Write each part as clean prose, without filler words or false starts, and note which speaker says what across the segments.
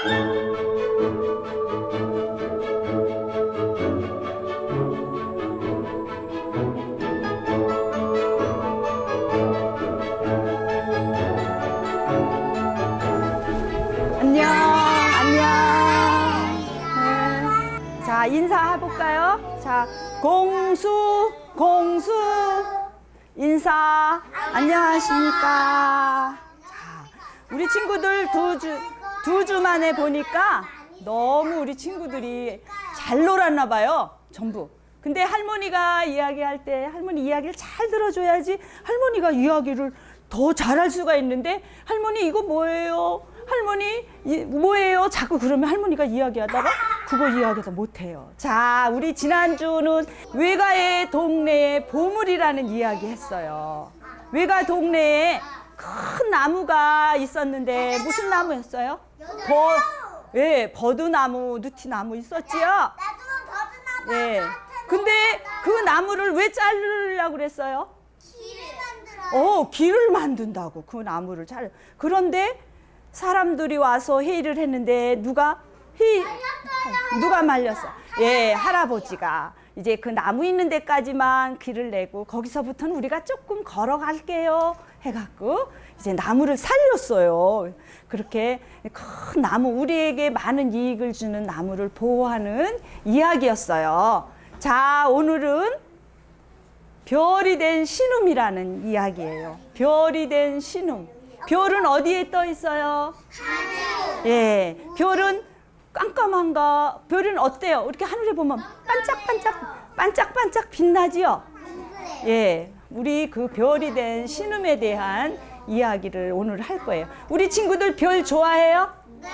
Speaker 1: 안녕, 안녕. 네. 자, 인사해볼까요? 자, 공수, 공수, 인사. 안녕하십니까. 자, 우리 친구들 두 주 만에 보니까 너무 우리 친구들이 잘 놀았나 봐요, 전부. 근데 할머니가 이야기할 때 할머니 이야기를 잘 들어줘야지 할머니가 이야기를 더 잘할 수가 있는데, 할머니 이거 뭐예요? 할머니 뭐예요? 자꾸 그러면 할머니가 이야기하다가 그거 이야기도 못해요. 자, 우리 지난주는 외가의 동네에 보물이라는 이야기 했어요. 외가 동네에 큰 나무가 있었는데 무슨 나무였어요? 예, 버드나무, 느티나무 있었지요?
Speaker 2: 나도 버드나무.
Speaker 1: 예. 근데 그 나무를 왜 자르려고 그랬어요?
Speaker 2: 길을 만들어.
Speaker 1: 길을 만든다고 그 나무를 잘. 그런데 사람들이 와서 회의를 했는데 누가 말렸어? 예, 할아버지가 이제 그 나무 있는 데까지만 길을 내고 거기서부터는 우리가 조금 걸어갈게요 해갖고 이제 나무를 살렸어요. 그렇게 큰 나무, 우리에게 많은 이익을 주는 나무를 보호하는 이야기였어요. 자, 오늘은 별이 된 신음이라는 이야기예요. 별이 된 신음. 별은 어디에 떠 있어요?
Speaker 2: 하늘.
Speaker 1: 예, 별은 깜깜한가? 별은 어때요? 이렇게 하늘에 보면 반짝반짝 빛나지요? 예, 우리 그 별이 된 신음에 대한 이야기를 오늘 할 거예요. 우리 친구들 별 좋아해요?
Speaker 2: 네.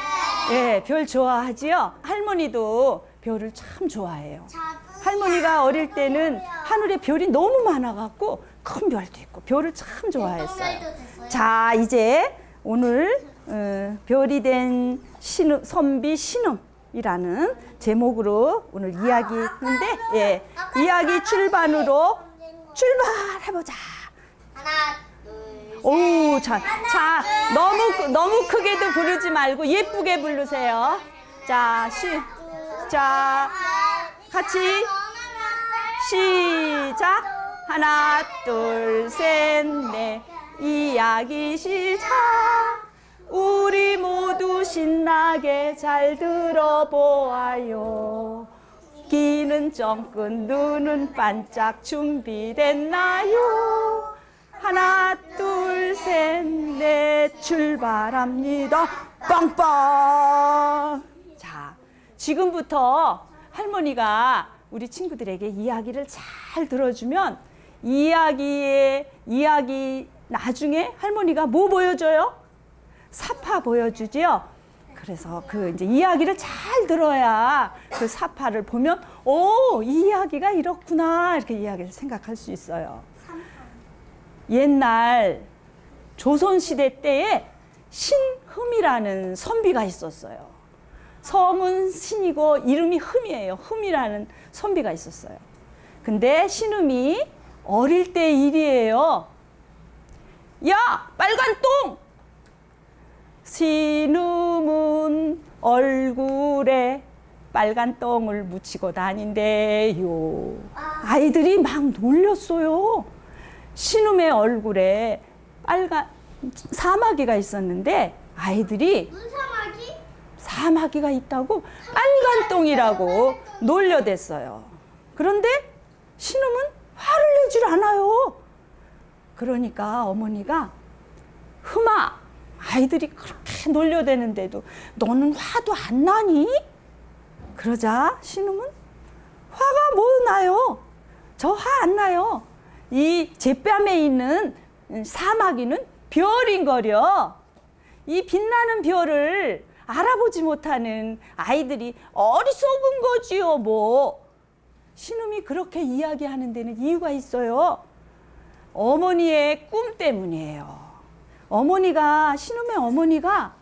Speaker 1: 예, 별 좋아하지요? 할머니도 별을 참 좋아해요.
Speaker 2: 저도요.
Speaker 1: 할머니가 어릴 때는 하늘에 별이 너무 많아갖고 큰 별도 있고 별을 참 좋아했어요. 자, 이제 오늘 별이 된 신음, 선비 신음이라는 제목으로 오늘 이야기인데, 예, 이야기 출발으로 출발해보자.
Speaker 2: 하나, 둘,
Speaker 1: 오, 자, 너무 크게도 부르지 말고 예쁘게 부르세요. 자, 자, 같이 시작. 하나, 둘, 셋, 넷. 이야기 시작. 우리 모두 신나게 잘 들어보아요. 귀는 쫑긋, 눈은 반짝 준비됐나요? 하나, 둘, 셋, 넷, 출발합니다. 빵빵. 자, 지금부터 할머니가 우리 친구들에게 이야기를 잘 들어주면 이야기 나중에 할머니가 뭐 보여줘요? 사파 보여주지요? 그래서 그 이제 이야기를 잘 들어야 그 사파를 보면, 오, 이 이야기가 이렇구나, 이렇게 이야기를 생각할 수 있어요. 옛날 조선시대 때에 신흠이라는 선비가 있었어요. 성은 신이고 이름이 흠이에요. 흠이라는 선비가 있었어요. 근데 신흠이 어릴 때 일이에요. 야, 빨간 똥! 신음은 얼굴에 빨간 똥을 묻히고 다닌대요. 아이들이 막 놀렸어요. 신음의 얼굴에 빨간 사마귀가 있었는데 아이들이
Speaker 2: 문사마귀?
Speaker 1: 사마귀가 있다고 빨간 똥이라고 놀려댔어요. 그런데 신음은 화를 내질 않아요. 그러니까 어머니가, 흠아, 아이들이 그렇게 놀려대는데도 너는 화도 안 나니? 그러자 신음은 화가 뭐 나요? 저 화 안 나요. 이 제 뺨에 있는 사마귀는 별인거려. 이 빛나는 별을 알아보지 못하는 아이들이 어리석은 거지요, 뭐. 신음이 그렇게 이야기하는 데는 이유가 있어요. 어머니의 꿈 때문이에요. 신음의 어머니가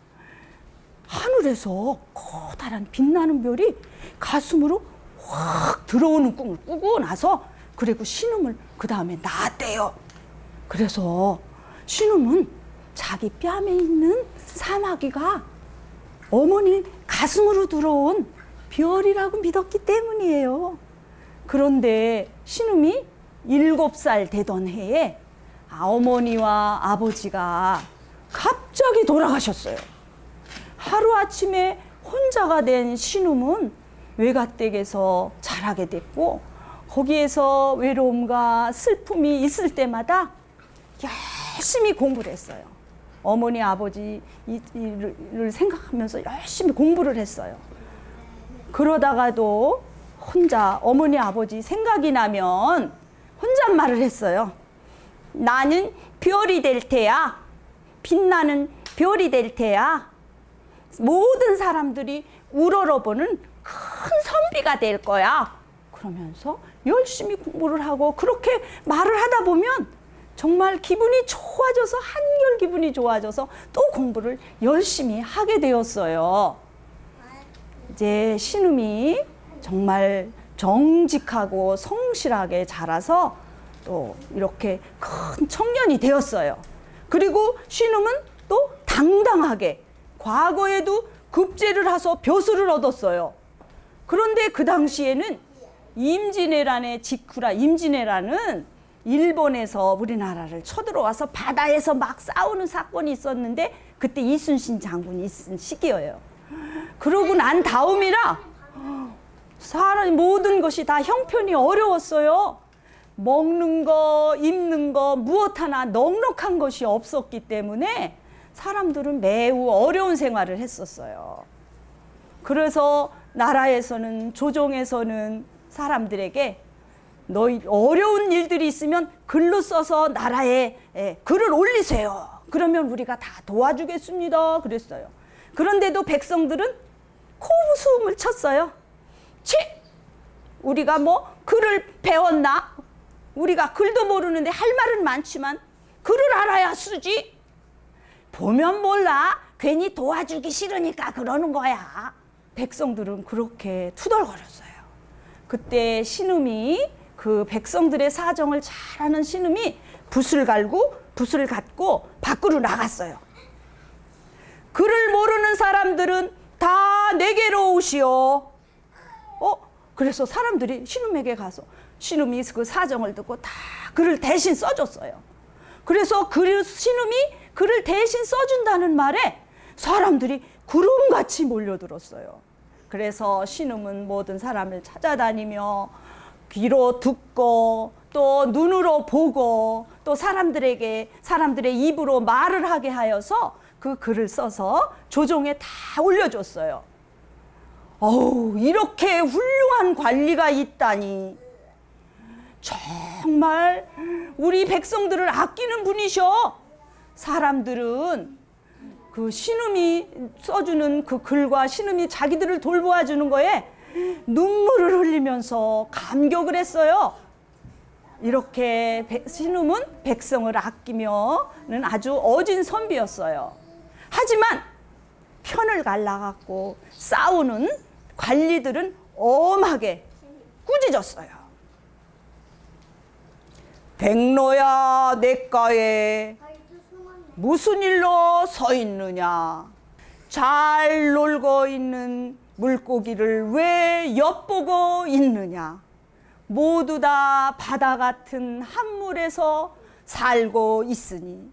Speaker 1: 하늘에서 커다란 빛나는 별이 가슴으로 확 들어오는 꿈을 꾸고 나서, 그리고 신음을 그 다음에 낳았대요. 그래서 신음은 자기 뺨에 있는 사마귀가 어머니 가슴으로 들어온 별이라고 믿었기 때문이에요. 그런데 신음이 7살 되던 해에 어머니와 아버지가 갑자기 돌아가셨어요. 하루아침에 혼자가 된 신음은 외가댁에서 자라게 됐고, 거기에서 외로움과 슬픔이 있을 때마다 열심히 공부를 했어요. 어머니 아버지 일을 생각하면서 열심히 공부를 했어요. 그러다가도 혼자 어머니 아버지 생각이 나면 혼잣말을 했어요. 나는 별이 될 테야. 빛나는 별이 될 테야. 모든 사람들이 우러러보는 큰 선비가 될 거야. 그러면서 열심히 공부를 하고 그렇게 말을 하다 보면 정말 기분이 좋아져서, 한결 기분이 좋아져서 또 공부를 열심히 하게 되었어요. 이제 신음이 정말 정직하고 성실하게 자라서 또 이렇게 큰 청년이 되었어요. 그리고 신음은 또 당당하게 과거에도 급제를 해서 벼슬을 얻었어요. 그런데 그 당시에는 임진왜란의 직후라, 임진왜란은 일본에서 우리나라를 쳐들어와서 바다에서 막 싸우는 사건이 있었는데 그때 이순신 장군이 있은 시기예요. 그러고 난 다음이라 사람 모든 것이 다 형편이 어려웠어요. 먹는 거, 입는 거 무엇 하나 넉넉한 것이 없었기 때문에 사람들은 매우 어려운 생활을 했었어요. 그래서 나라에서는, 조정에서는 사람들에게 너희 어려운 일들이 있으면 글로 써서 나라에 글을 올리세요. 그러면 우리가 다 도와주겠습니다. 그랬어요. 그런데도 백성들은 코웃음을 쳤어요. 치! 우리가 뭐 글을 배웠나? 우리가 글도 모르는데 할 말은 많지만 글을 알아야 쓰지. 보면 몰라. 괜히 도와주기 싫으니까 그러는 거야. 백성들은 그렇게 투덜거렸어요. 그때 신음이, 그 백성들의 사정을 잘 아는 신음이 붓을 갖고 밖으로 나갔어요. 글을 모르는 사람들은 다 내게로 오시오. 그래서 사람들이 신음에게 가서 신음이 그 사정을 듣고 다 글을 대신 써줬어요. 그래서 신음이 글을 대신 써준다는 말에 사람들이 구름같이 몰려들었어요. 그래서 신음은 모든 사람을 찾아다니며 귀로 듣고 또 눈으로 보고 또 사람들의 입으로 말을 하게 하여서 그 글을 써서 조정에 다 올려줬어요. 이렇게 훌륭한 관리가 있다니. 정말 우리 백성들을 아끼는 분이셔. 사람들은 그 신음이 써주는 그 글과 신음이 자기들을 돌보아주는 거에 눈물을 흘리면서 감격을 했어요. 이렇게 신음은 백성을 아끼며는 아주 어진 선비였어요. 하지만 편을 갈라갖고 싸우는 관리들은 엄하게 꾸짖었어요. 백로야, 내가에 무슨 일로 서 있느냐? 잘 놀고 있는 물고기를 왜 엿보고 있느냐? 모두 다 바다 같은 한물에서 살고 있으니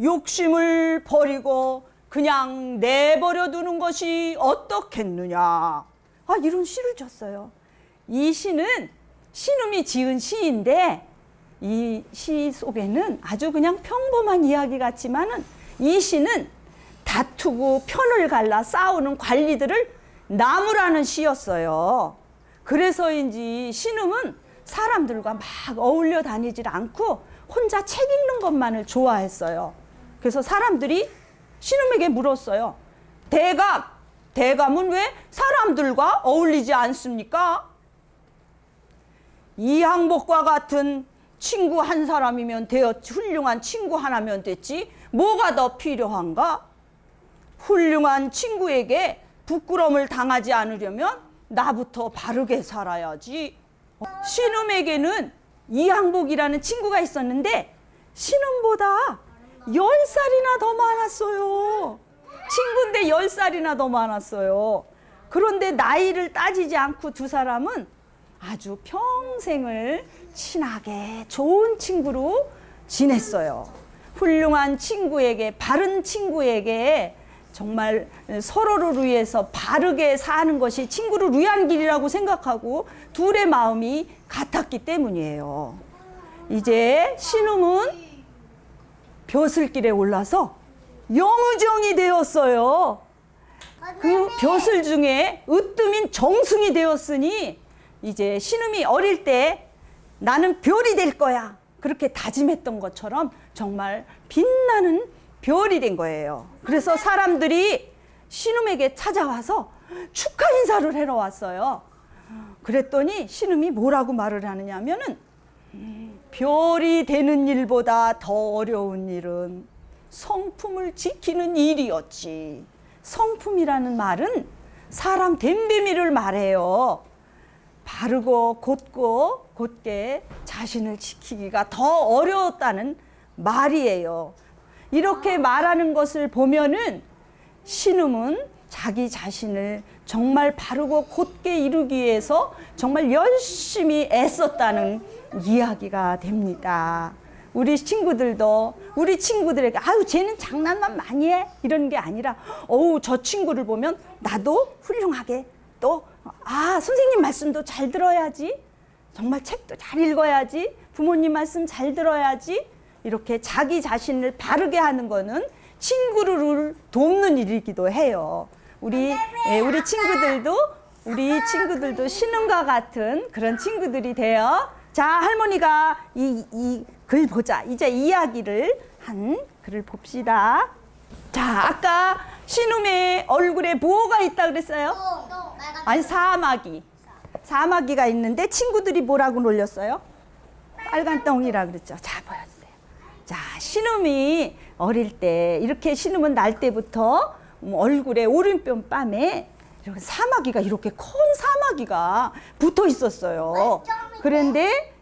Speaker 1: 욕심을 버리고 그냥 내버려 두는 것이 어떻겠느냐? 이런 시를 줬어요. 이 시는 신음이 지은 시인데 이 시 속에는 아주 그냥 평범한 이야기 같지만은 이 시는 다투고 편을 갈라 싸우는 관리들을 나무라는 시였어요. 그래서인지 신음은 사람들과 막 어울려 다니질 않고 혼자 책 읽는 것만을 좋아했어요. 그래서 사람들이 신음에게 물었어요. 대감은 왜 사람들과 어울리지 않습니까? 이항복과 같은 친구 한 사람이면 되었지, 훌륭한 친구 하나면 됐지, 뭐가 더 필요한가? 훌륭한 친구에게 부끄러움을 당하지 않으려면 나부터 바르게 살아야지. 신음에게는 이항복이라는 친구가 있었는데 신음보다 10살이나 더 많았어요. 친구인데 10살이나 더 많았어요. 그런데 나이를 따지지 않고 두 사람은 아주 평생을 친하게 좋은 친구로 지냈어요. 훌륭한 친구에게, 바른 친구에게 정말 서로를 위해서 바르게 사는 것이 친구를 위한 길이라고 생각하고 둘의 마음이 같았기 때문이에요. 이제 신음은 벼슬길에 올라서 영의정이 되었어요. 그 벼슬 중에 으뜸인 정승이 되었으니 이제 신음이 어릴 때 나는 별이 될 거야 그렇게 다짐했던 것처럼 정말 빛나는 별이 된 거예요. 그래서 사람들이 신음에게 찾아와서 축하 인사를 하러 왔어요. 그랬더니 신음이 뭐라고 말을 하느냐면은 별이 되는 일보다 더 어려운 일은 성품을 지키는 일이었지. 성품이라는 말은 사람 됨됨이를 말해요. 바르고 곧게 자신을 지키기가 더 어려웠다는 말이에요. 이렇게 말하는 것을 보면은 신음은 자기 자신을 정말 바르고 곧게 이루기 위해서 정말 열심히 애썼다는 이야기가 됩니다. 우리 친구들도 우리 친구들에게 아유 쟤는 장난만 많이 해 이런 게 아니라 어우 저 친구를 보면 나도 훌륭하게 또 선생님 말씀도 잘 들어야지, 정말 책도 잘 읽어야지, 부모님 말씀 잘 들어야지, 이렇게 자기 자신을 바르게 하는 거는 친구를 돕는 일이기도 해요. 우리 친구들도 신음과 같은 그런 친구들이 돼요. 자, 할머니가 이 글 보자. 이제 이야기를 한 글을 봅시다. 자, 아까 신음의 얼굴에 뭐가 있다 그랬어요? 아니, 사마귀가 있는데 친구들이 뭐라고 놀렸어요? 빨간 똥이라 그랬죠. 자, 보여주세요. 자, 신음이 어릴 때 이렇게 신음은 날 때부터 얼굴에 오른편 뺨에 이렇게 사마귀가 이렇게 큰 사마귀가 붙어 있었어요. 그런데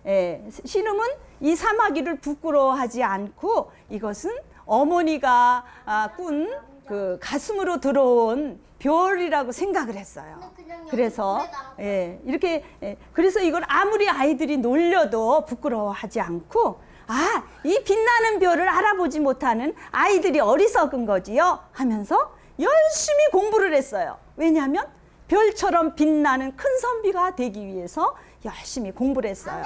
Speaker 1: 신음은 이 사마귀를 부끄러워하지 않고 이것은 어머니가 꾼 그 가슴으로 들어온 별이라고 생각을 했어요. 그래서 이렇게 그래서 이걸 아무리 아이들이 놀려도 부끄러워하지 않고 이 빛나는 별을 알아보지 못하는 아이들이 어리석은 거지요 하면서 열심히 공부를 했어요. 왜냐하면 별처럼 빛나는 큰 선비가 되기 위해서 열심히 공부를 했어요.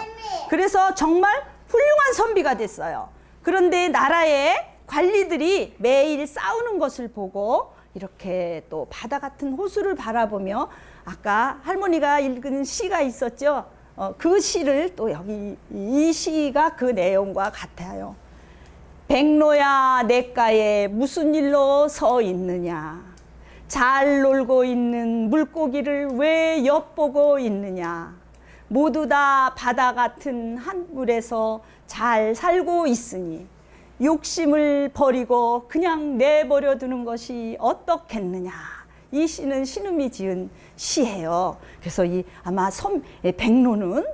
Speaker 1: 그래서 정말 훌륭한 선비가 됐어요. 그런데 나라의 관리들이 매일 싸우는 것을 보고 이렇게 또 바다 같은 호수를 바라보며 아까 할머니가 읽은 시가 있었죠. 그 시를 또 여기 이 시가 그 내용과 같아요. 백로야 냇가에 무슨 일로 서 있느냐, 잘 놀고 있는 물고기를 왜 엿보고 있느냐, 모두 다 바다 같은 한 물에서 잘 살고 있으니 욕심을 버리고 그냥 내버려 두는 것이 어떻겠느냐. 이 시는 신음이 지은 시예요. 그래서 아마 백로는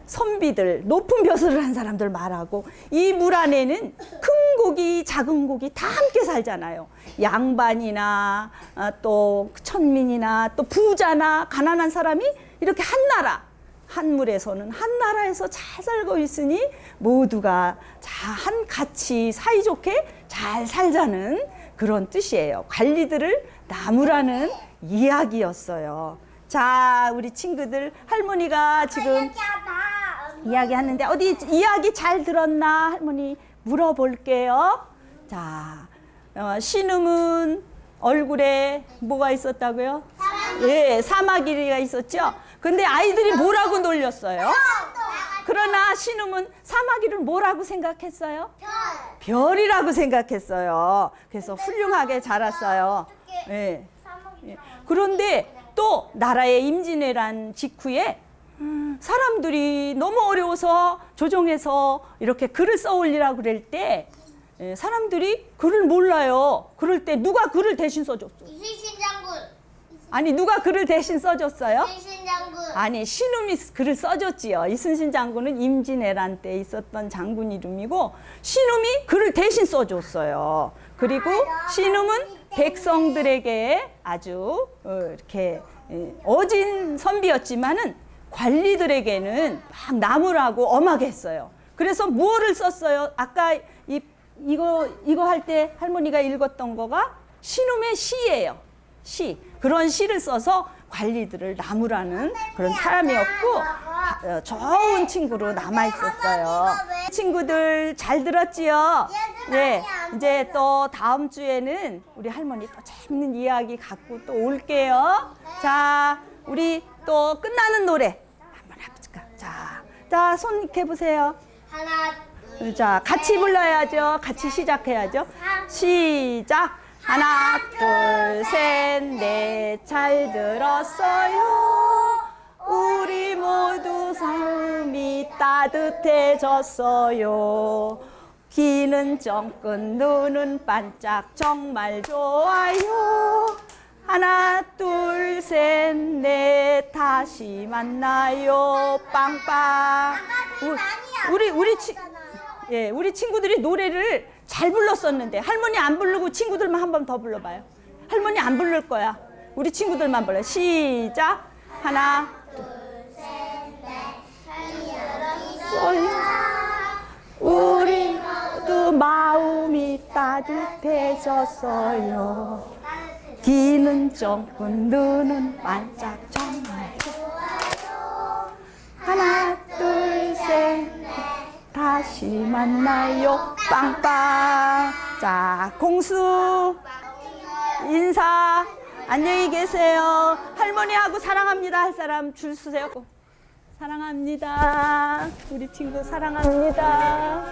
Speaker 1: 선비들, 높은 벼슬을 한 사람들 말하고, 이 물 안에는 큰 고기, 작은 고기 다 함께 살잖아요. 양반이나 또 천민이나 또 부자나 가난한 사람이 이렇게 한 물에서는 한 나라에서 잘 살고 있으니 모두가 같이 사이좋게 잘 살자는 그런 뜻이에요. 관리들을 나무라는 이야기였어요. 자, 우리 친구들, 할머니가 지금 이야기하는데 어디 이야기 잘 들었나 할머니 물어볼게요. 자, 신음은 얼굴에 뭐가 있었다고요? 사마귀가 있었죠. 근데 아이들이 뭐라고 놀렸어요? 그러나 신음은 사마귀를 뭐라고 생각했어요? 별이라고 생각했어요. 그래서 훌륭하게 자랐어요. 그런데 또 나라의 임진왜란 직후에 사람들이 너무 어려워서 조정해서 이렇게 글을 써올리라고 그럴 때 사람들이 글을 몰라요. 그럴 때 누가 글을 대신 써줬어요?
Speaker 2: 이순신 장군.
Speaker 1: 아니, 누가 글을 대신 써줬어요?
Speaker 2: 이순신 장군.
Speaker 1: 아니, 신음이 글을 써줬지요. 이순신 장군은 임진왜란 때 있었던 장군 이름이고 신음이 글을 대신 써줬어요. 그리고 신음은 백성들에게 아주 이렇게 어진 선비였지만은 관리들에게는 막 나무라고 엄하게 했어요. 그래서 뭐를 썼어요? 아까 이거 할 때 할머니가 읽었던 거가 신음의 시예요. 시. 그런 시를 써서 관리들을 나무라는 그런 사람이었고 좋은 친구로 남아 있었어요. 친구들 잘 들었지요? 네. 이제 또 다음 주에는 우리 할머니 또 재밌는 이야기 갖고 또 올게요. 자, 우리 또 끝나는 노래 한번 해볼까? 자, 손 이렇게 보세요.
Speaker 2: 하나, 둘,
Speaker 1: 자, 같이 불러야죠. 같이 시작해야죠. 시작. 하나, 둘, 셋, 넷. 잘 들었어요. 우리 모두 삶이 따뜻해졌어요. 귀는 쫑긋, 눈은 반짝, 정말 좋아요. 하나, 둘, 셋, 넷. 다시 만나요. 빵빵. 우리 친구들이 노래를 잘 불렀었는데 할머니 안 부르고 친구들만 한 번 더 불러봐요. 할머니 안 부를 거야. 우리 친구들만 불러. 시작. 하나, 우리 모두 마음이 따뜻해졌어요. 귀는 쫑긋, 눈은 반짝, 정말 하나, 둘, 셋, 다시 만나요. 빵빵. 자, 공수 인사. 안녕히 계세요. 할머니하고 사랑합니다 할 사람 줄 서세요. 사랑합니다. 우리 친구 사랑합니다.